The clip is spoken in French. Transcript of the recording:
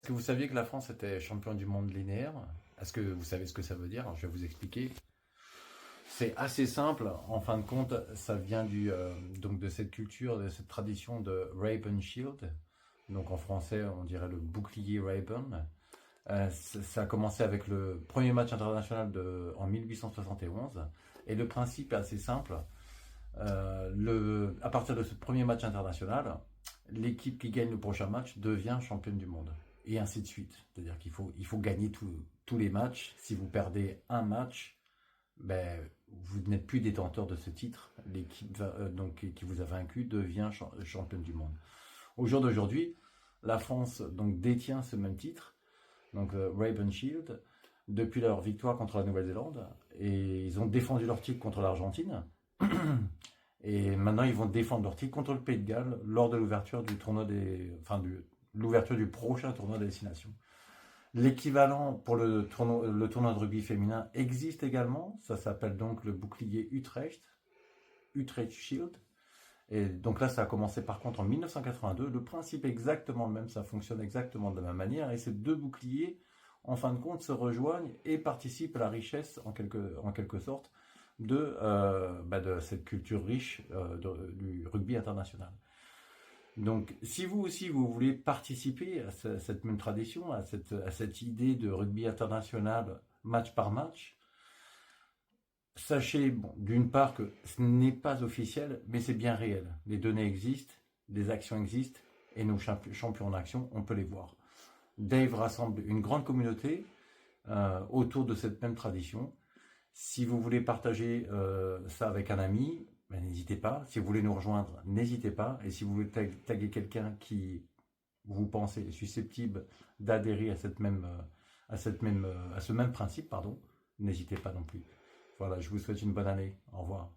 Est-ce que vous saviez que la France était champion du monde linéaire? Est-ce que vous savez ce que ça veut dire? Je vais vous expliquer. C'est assez simple. En fin de compte, ça vient donc de cette culture, de cette tradition de Ray-Ban Shield. Donc en français, on dirait le bouclier Ray-Ban. Ça a commencé avec le premier match international en 1871. Et le principe est assez simple. À partir de ce premier match international, l'équipe qui gagne le prochain match devient championne du monde. Et ainsi de suite. C'est-à-dire qu'il faut gagner tous les matchs. Si vous perdez un match, ben, vous n'êtes plus détenteur de ce titre. L'équipe qui vous a vaincu devient championne du monde. Au jour d'aujourd'hui, la France donc, détient ce même titre, donc Ray-Ban Shield, depuis leur victoire contre la Nouvelle-Zélande. Et ils ont défendu leur titre contre l'Argentine. Et maintenant, ils vont défendre leur titre contre le Pays de Galles lors de l'ouverture du tournoi l'ouverture du prochain tournoi des Nations. L'équivalent pour le tournoi de rugby féminin existe également. Ça s'appelle donc le bouclier Utrecht Shield. Et donc là, ça a commencé par contre en 1982. Le principe est exactement le même, ça fonctionne exactement de la même manière. Et ces deux boucliers, en fin de compte, se rejoignent et participent à la richesse, en quelque sorte, de cette culture riche du rugby international. Donc, si vous aussi vous voulez participer à cette même tradition, à cette idée de rugby international match par match, sachez, bon, d'une part que ce n'est pas officiel, mais c'est bien réel. Les données existent, les actions existent, et nos champions en action, on peut les voir. Dave rassemble une grande communauté autour de cette même tradition. Si vous voulez partager ça avec un ami, ben, n'hésitez pas. Si vous voulez nous rejoindre, n'hésitez pas. Et si vous voulez taguer quelqu'un qui vous pensez est susceptible d'adhérer à ce même principe, pardon, n'hésitez pas non plus. Voilà, je vous souhaite une bonne année. Au revoir.